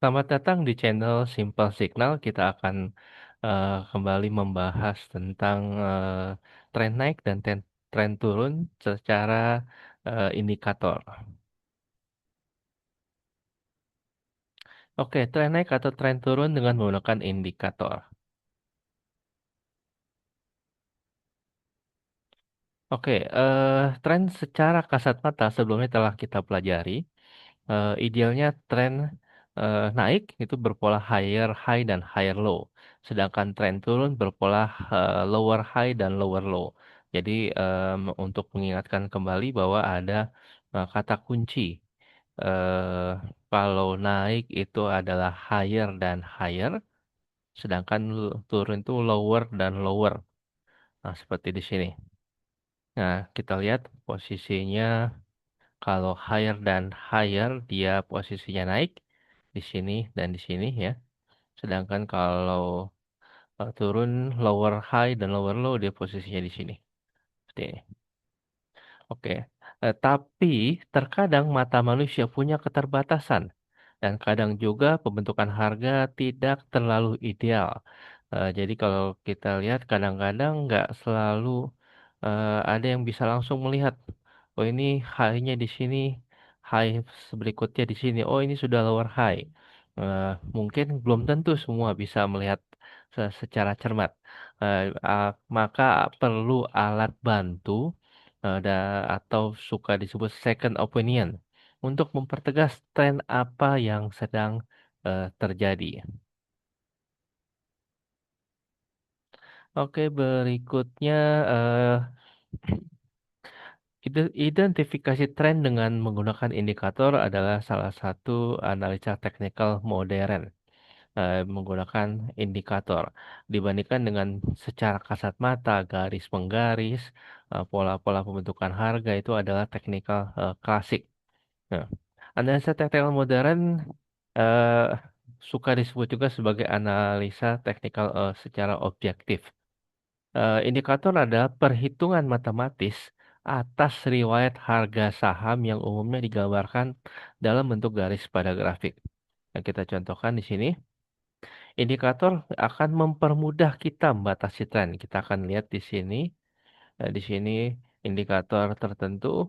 Selamat datang di channel Simple Signal. Kita akan kembali membahas tentang tren naik dan tren turun secara indikator. Oke, tren naik atau tren turun dengan menggunakan indikator. Oke, tren secara kasat mata sebelumnya telah kita pelajari. Idealnya tren naik itu berpola higher high dan higher low. Sedangkan tren turun berpola lower high dan lower low. Jadi untuk mengingatkan kembali bahwa ada kata kunci. eh, Kalau naik itu adalah higher dan higher, sedangkan turun itu lower dan lower. Nah, seperti di sini. Nah, kita lihat posisinya. Kalau higher dan higher dia posisinya naik di sini dan di sini ya. Sedangkan kalau turun lower high dan lower low dia posisinya di sini. Seperti ini. Oke. Tapi terkadang mata manusia punya keterbatasan dan kadang juga pembentukan harga tidak terlalu ideal. Jadi kalau kita lihat kadang-kadang nggak selalu ada yang bisa langsung melihat, oh ini high-nya di sini, high berikutnya di sini, oh ini sudah lower high. Mungkin belum tentu semua bisa melihat secara cermat. Maka perlu alat bantu atau suka disebut second opinion untuk mempertegas tren apa yang sedang terjadi. Oke, berikutnya identifikasi tren dengan menggunakan indikator adalah salah satu analisa teknikal modern. Menggunakan indikator dibandingkan dengan secara kasat mata, garis penggaris, pola-pola pembentukan harga itu adalah teknikal klasik. Nah, analisa teknikal modern eh, suka disebut juga sebagai analisa teknikal secara objektif. Indikator adalah perhitungan matematis atas riwayat harga saham yang umumnya digambarkan dalam bentuk garis pada grafik. Yang kita contohkan di sini, indikator akan mempermudah kita membatasi tren. Kita akan lihat di sini indikator tertentu,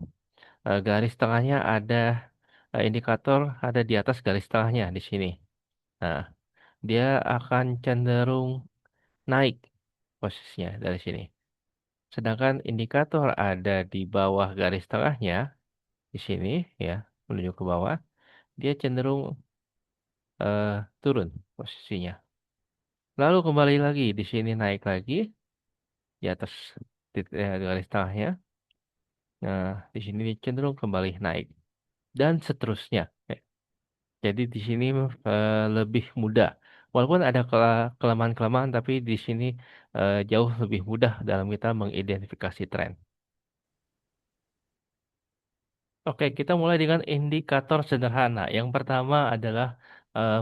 garis tengahnya ada indikator ada di atas garis tengahnya di sini. Nah, dia akan cenderung naik posisinya dari sini. Sedangkan indikator ada di bawah garis tengahnya di sini ya, menuju ke bawah, dia cenderung turun posisinya. Lalu kembali lagi di sini naik lagi di atas garis tengahnya. Nah, di sini cenderung kembali naik dan seterusnya. Ya. Jadi di sini lebih mudah. Walaupun ada kelemahan-kelemahan, tapi di sini jauh lebih mudah dalam kita mengidentifikasi tren. Oke, kita mulai dengan indikator sederhana. Yang pertama adalah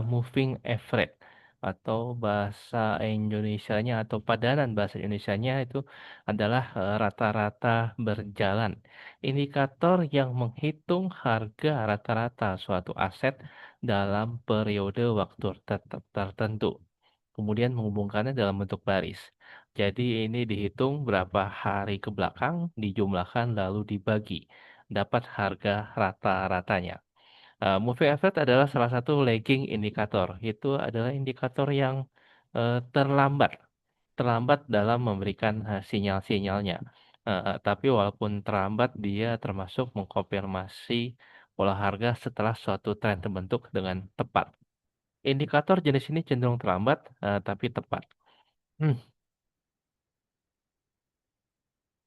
moving average atau bahasa Indonesianya atau padanan bahasa Indonesianya itu adalah rata-rata berjalan. Indikator yang menghitung harga rata-rata suatu aset dalam periode waktu tertentu. Kemudian menghubungkannya dalam bentuk baris. Jadi ini dihitung berapa hari ke belakang, dijumlahkan lalu dibagi dapat harga rata-ratanya. Moving average adalah salah satu lagging indikator. Itu adalah indikator yang terlambat, terlambat dalam memberikan sinyal-sinyalnya. Tapi walaupun terlambat, dia termasuk mengkonfirmasi pola harga setelah suatu tren terbentuk dengan tepat. Indikator jenis ini cenderung terlambat, tapi tepat. Hmm.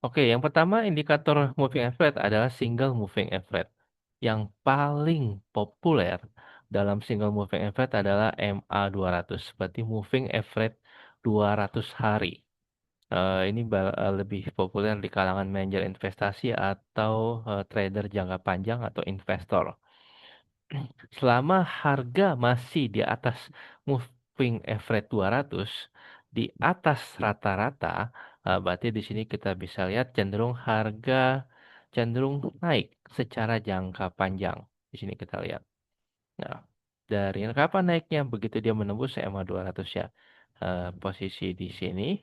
Oke, yang pertama indikator moving average adalah single moving average. Yang paling populer dalam single moving average adalah MA200, seperti moving average 200 hari. Ini lebih populer di kalangan manajer investasi atau trader jangka panjang atau investor. Selama harga masih di atas moving average 200, di atas rata-rata, berarti di sini kita bisa lihat cenderung harga cenderung naik secara jangka panjang. Di sini kita lihat. Nah, Dari kapan naiknya? Begitu dia menembus EMA 200 ya. Posisi di sini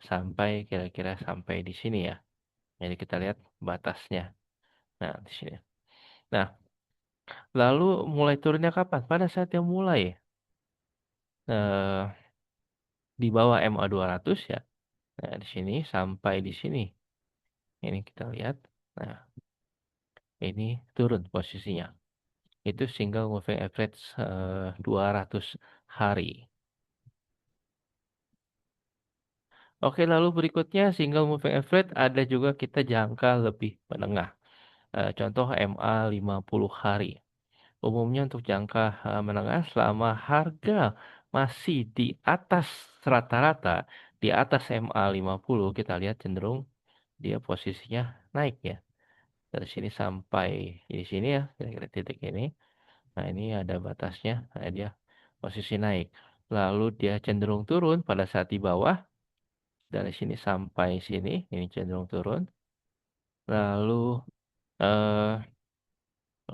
sampai kira-kira sampai di sini ya. Jadi kita lihat batasnya. Nah, di sini. Nah, lalu mulai turunnya kapan? Pada saat yang mulai eh, di bawah MA 200 ya. Nah, di sini sampai di sini. Ini kita lihat. Nah, ini turun posisinya. Itu single moving average 200 hari. Oke, lalu berikutnya single moving average ada juga kita jangka lebih menengah. Contoh MA 50 hari. Umumnya untuk jangka menengah selama harga masih di atas rata-rata, di atas MA 50, kita lihat cenderung dia posisinya naik ya. Dari sini sampai di sini ya, kira-kira titik ini. Nah, ini ada batasnya, nah, dia posisi naik. Lalu dia cenderung turun pada saat di bawah, dari sini sampai sini, ini cenderung turun. Lalu, eh,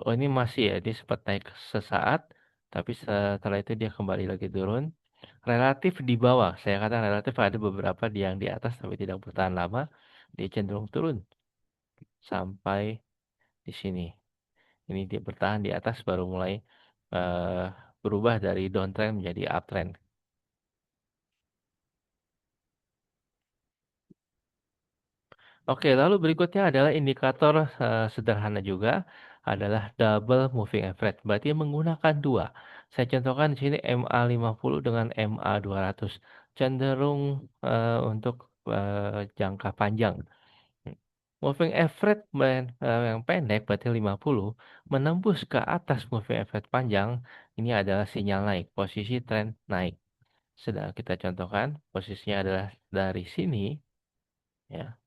oh ini masih ya, dia sempat naik sesaat, tapi setelah itu dia kembali lagi turun. Relatif di bawah, saya katakan relatif ada beberapa yang di atas tapi tidak bertahan lama, dia cenderung turun sampai di sini. Ini dia bertahan di atas baru mulai eh, berubah dari downtrend menjadi uptrend. Oke, lalu berikutnya adalah indikator sederhana juga adalah double moving average. Berarti menggunakan dua. Saya contohkan di sini MA 50 dengan MA 200 cenderung untuk jangka panjang. Moving average yang pendek berarti 50 menembus ke atas moving average panjang ini adalah sinyal naik, posisi tren naik. Sedang kita contohkan posisinya adalah dari sini ya.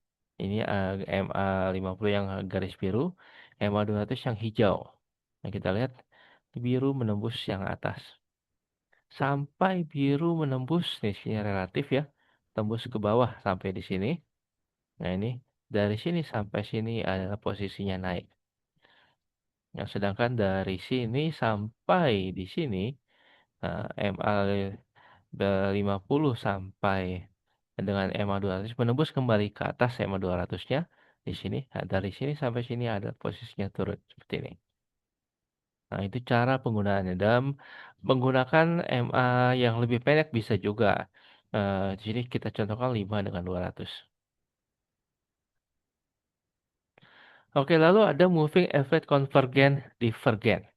Ini MA 50 yang garis biru, MA 200 yang hijau. Nah, kita lihat biru menembus yang atas. Sampai biru menembus, di sini relatif ya, tembus ke bawah sampai di sini. Nah, ini dari sini sampai sini adalah posisinya naik. Yang sedangkan dari sini sampai di sini, MA 50 sampai dengan MA 200 menembus kembali ke atas MA 200-nya di sini. Nah, dari sini sampai sini ada posisinya turun seperti ini. Nah, itu cara penggunaannya. Dalam menggunakan MA yang lebih pendek bisa juga. Di sini kita contohkan 5 dengan 200. Oke, lalu ada moving average convergent divergent.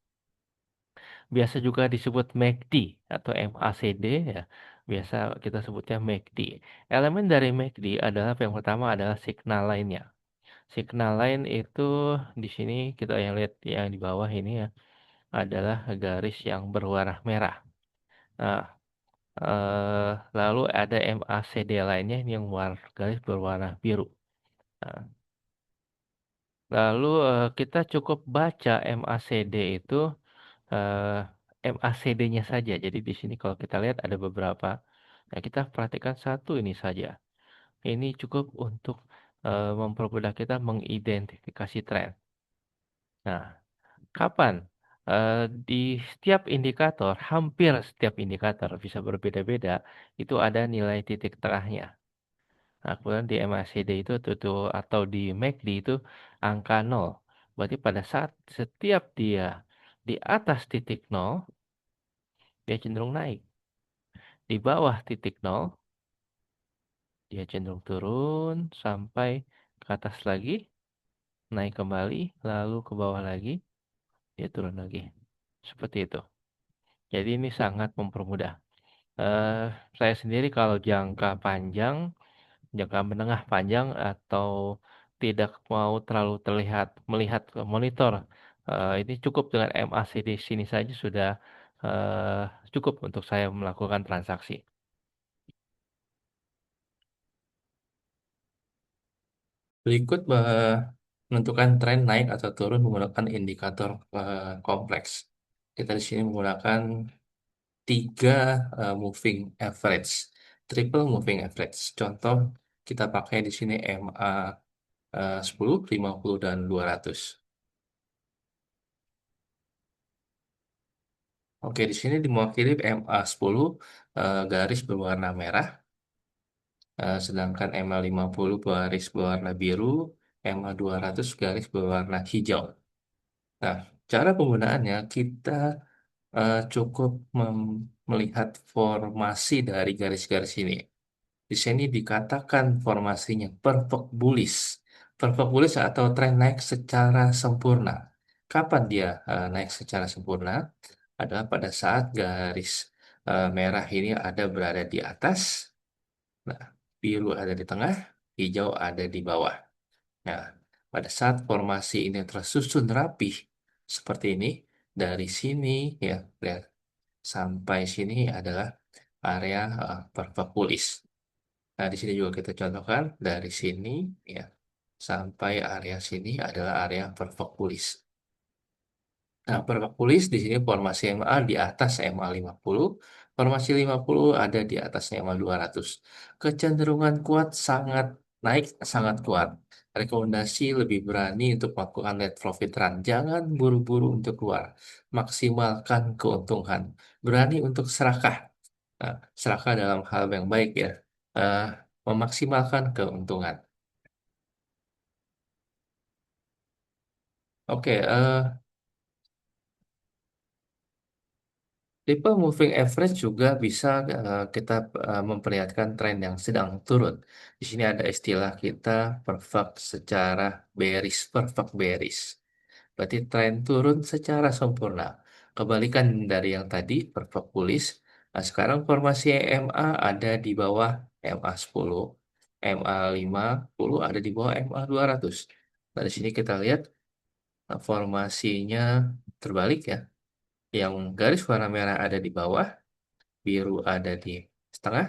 Biasa juga disebut MACD atau MACD ya. Biasa kita sebutnya MACD. Elemen dari MACD adalah yang pertama adalah signal line-nya. Signal line itu di sini kita yang lihat yang di bawah ini ya adalah garis yang berwarna merah. Nah, lalu ada MACD lainnya ini yang garis berwarna biru. Nah, lalu kita cukup baca MACD itu MACD-nya saja. Jadi di sini kalau kita lihat ada beberapa. Nah, kita perhatikan satu ini saja. Ini cukup untuk mempermudah kita mengidentifikasi tren. Nah, kapan? Di setiap indikator, hampir setiap indikator bisa berbeda-beda, itu ada nilai titik tengahnya. Nah, kemudian di MACD atau di MACD itu angka nol. Berarti pada saat setiap dia di atas titik nol, dia cenderung naik. Di bawah titik nol, dia cenderung turun sampai ke atas lagi, naik kembali, lalu ke bawah lagi, dia turun lagi. Seperti itu. Jadi ini sangat mempermudah. Eh, saya sendiri kalau jangka menengah panjang atau tidak mau terlalu terlihat melihat monitor, ini cukup dengan MACD sini saja sudah eh, cukup untuk saya melakukan transaksi. Berikut menentukan tren naik atau turun menggunakan indikator kompleks. Kita di sini menggunakan tiga moving average, triple moving average. Contoh kita pakai di sini MA 10, 50 dan 200. Oke, di sini mewakili MA10 garis berwarna merah, sedangkan MA50 garis berwarna biru, MA200 garis berwarna hijau. Nah, cara penggunaannya kita cukup melihat formasi dari garis-garis ini. Di sini dikatakan formasinya perfect bullish. Perfect bullish atau tren naik secara sempurna. Kapan dia naik secara sempurna? Adalah pada saat garis merah ini ada berada di atas, nah, biru ada di tengah, hijau ada di bawah. Nah, pada saat formasi ini tersusun rapih seperti ini, dari sini ya, lihat, sampai sini adalah area perfect bullish. Nah, di sini juga kita contohkan dari sini ya sampai area sini adalah area perfect bullish. Nah, permakulis di sini formasi MA di atas MA 50, formasi 50 ada di atasnya MA 200. Kecenderungan kuat sangat naik, sangat kuat. Rekomendasi lebih berani untuk melakukan net profit run. Jangan buru-buru untuk keluar. Maksimalkan keuntungan. Berani untuk serakah. Nah, serakah dalam hal yang baik ya. Eh, Memaksimalkan keuntungan. Oke, tipe moving average juga bisa kita memperlihatkan tren yang sedang turun. Di sini ada istilah kita perfect secara bearish, perfect bearish. Berarti tren turun secara sempurna. Kebalikan dari yang tadi, perfect bullish. Nah, sekarang formasi EMA ada di bawah MA10, MA50 ada di bawah MA200. Nah, di sini kita lihat formasinya terbalik ya. Yang garis warna merah ada di bawah, biru ada di setengah,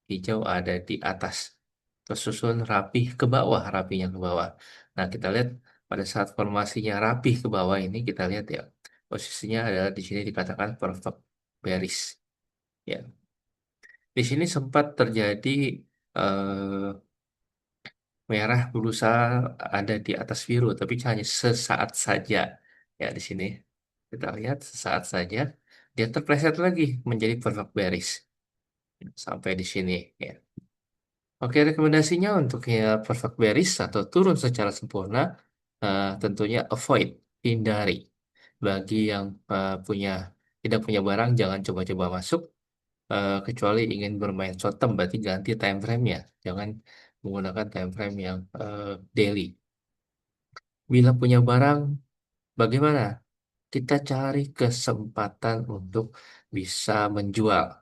hijau ada di atas. Tersusun rapih ke bawah, rapinya ke bawah. Nah, kita lihat pada saat formasinya rapih ke bawah ini, kita lihat ya, posisinya adalah di sini dikatakan perfect bearish. Ya, di sini sempat terjadi eh, merah berusaha ada di atas biru, tapi hanya sesaat saja. Ya, di sini kita lihat sesaat saja dia terpleset lagi menjadi perfect bearish sampai di sini. Ya. Oke, rekomendasinya untuk ya perfect bearish atau turun secara sempurna, tentunya avoid, hindari. Bagi yang tidak punya barang, jangan coba-coba masuk, kecuali ingin bermain short term, berarti ganti time frame-nya. Jangan menggunakan time frame yang daily. Bila punya barang, bagaimana? Kita cari kesempatan untuk bisa menjual.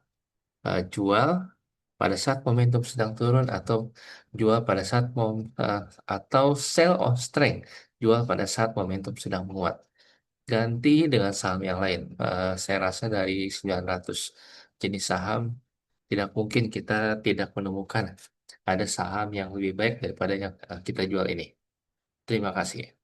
Jual pada saat momentum sedang turun atau jual pada saat atau sell on strength, jual pada saat momentum sedang menguat. Ganti dengan saham yang lain. Saya rasa dari 900 jenis saham tidak mungkin kita tidak menemukan ada saham yang lebih baik daripada yang kita jual ini. Terima kasih.